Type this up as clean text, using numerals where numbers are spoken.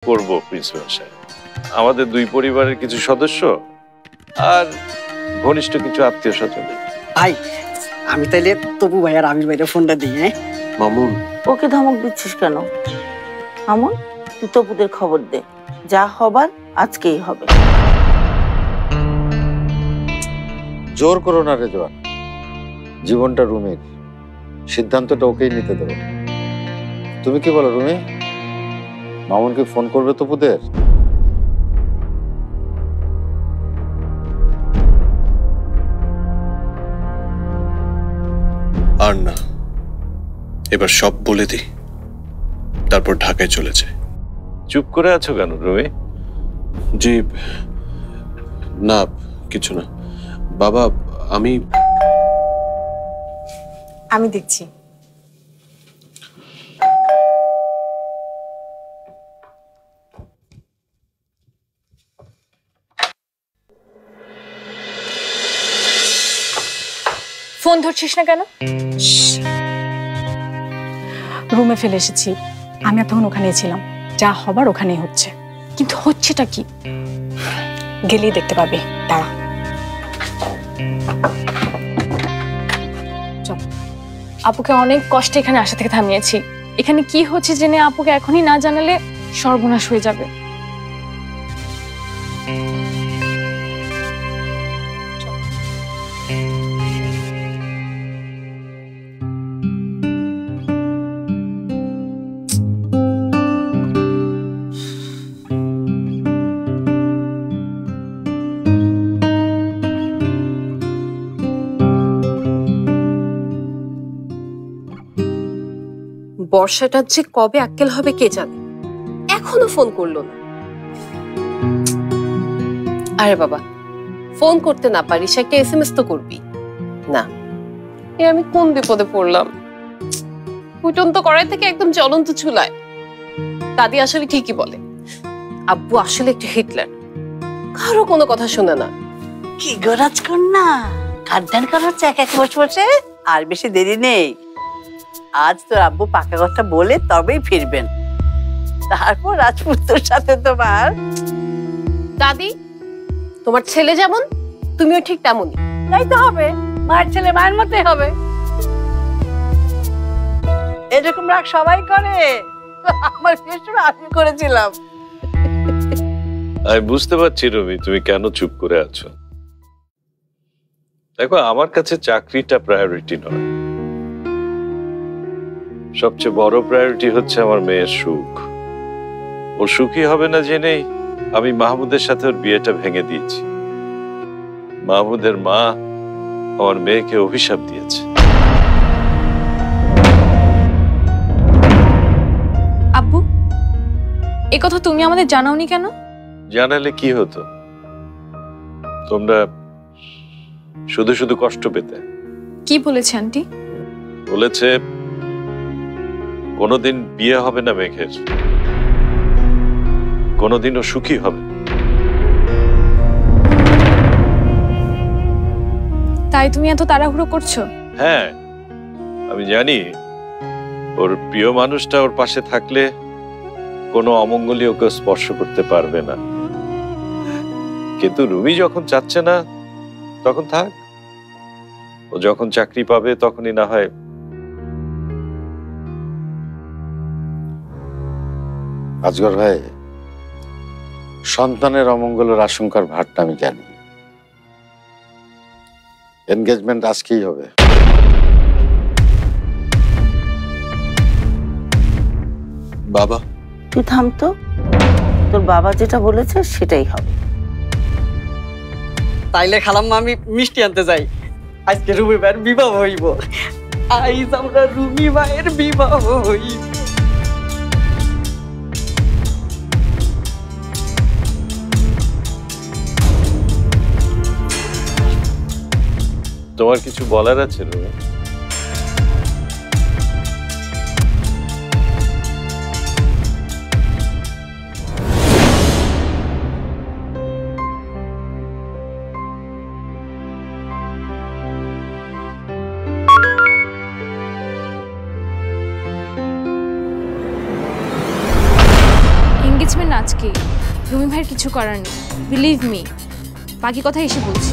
করব প্রিন্সিপাল সাহেব, আমাদের দুই পরিবারের কিছু সদস্য আর ঘনিষ্ঠ কিছু আত্মীয় স্বজন। ভাই আমি তাইলে তবু ভাই আর আমির ভাইয়ের ফোনটা দিই। হ্যাঁ মামুন, ওকে ধমক দিচ্ছিস কেন? মামুন, তুই তপুদের খবর দে, যা হবার আজকেই হবে। জোর করো না রেজওয়ান, জীবনটা রুমির, সিদ্ধান্তটা ওকেই নিতে দেবো। তুমি কি বলো রুমি? মামুনকে ফোন করবে তপুদের? আর না, এবার সব বলে দিই, তারপর ঢাকায় চলে যায়। চুপ করে আছো কেন রুমি? জি না, কিছু না বাবা, আমি দেখছি। ফোন ধরছিস না কেন? রুমে ফেলে এসেছি, আমি তখন ওখানেই ছিলাম, যা হবার ওখানেই হচ্ছে। কিন্তু হচ্ছেটা কি গেলেই দেখতে পাবে, দাঁড়া। আপুকে অনেক কষ্টে এখানে আসা থেকে থামিয়েছি, এখানে কি হচ্ছে জেনে আপুকে এখনই না জানালে সর্বনাশ হয়ে যাবে। বর্ষাটার যে কবে আক্কেল হবে কে জানে, এখনো ফোন করলো না। আরে বাবা, ফোন করতে না পারিস একটা SMS তো করবি না। এ আমি কোন বিপদে পড়লাম। ফুটন্ত কড়াই থেকে একদম জ্বলন্ত চুলায়। দাদি আসলে ঠিকই বলে, আব্বু আসলে একটু হিটলার, কারো কোনো কথা শোনে না। কি গো রাজকন্যা, খাদ্যান করা হচ্ছে একা একা বসে বসে? আর বেশি দেরি নেই, আজ তোর আব্বু পাকা কথা বলে তবেই ফিরবেন, তারপর রাজপুত্রের সাথে তোমার। দাদি, তোমার ছেলে যেমন তুমিও ঠিক তেমনই। তাই তো হবে, মায়ের ছেলে মায়ের মতোই হবে। এরকম রাগ সবাই করে, আমার বিয়ের সময় আমি করেছিলাম। আমি বুঝতে পারছি রুমি তুমি কেন চুপ করে আছো। দেখো, আমার কাছে চাকরিটা প্রায়োরিটি নয়, সবচেয়ে বড় প্রায়োরিটি হচ্ছে আমার মেয়ের সুখ। ও সুখী হবে না জেনেই আমি মাহমুদের সাথে ওর বিয়েটা ভেঙে দিয়েছি। মাহমুদের মা আমার মেয়েকে অভিশাপ দিয়েছে। আব্বু, এ কথা তুমি আমাদের জানাওনি কেন? জানালে কি হতো? তোমরা শুধু শুধু কষ্ট পেতে। কি বলেছে আন্টি? বলেছে কোনোদিন বিয়ে হবে না মেঘের, কোনোদিনও সুখী হবে। তাই তুমি এত তাড়াহুড়ো করছো? হ্যাঁ, আমি জানি ওর প্রিয় মানুষটা ওর পাশে থাকলে কোনো অমঙ্গলই ওকে স্পর্শ করতে পারবে না। কিন্তু রুমি যখন চাচ্ছে না তখন থাক, ও যখন চাকরি পাবে তখনই না হয়। আজগর ভাই, সন্তানের অমঙ্গলের আশঙ্কার ভারটা আমি জানি। এনগেজমেন্ট আজকেই হবে। বাবা, তুই থাম তো, তোর বাবা যেটা বলেছে সেটাই হবে। তাইলে খালাম্মা আমি মিষ্টি আনতে যাই, আজকে রুমি ভাইয়ের বিবাহ হইব। আইজ আমরা রুমি ভাইয়ের বিবাহ হইব। তোমার কিছু বলার আছে রুমি? এনগেজমেন্ট আজকেই। রুমি ভাইয়ের কিছু করার নেই, বিলিভ মি। বাকি কথা এসে বলছি।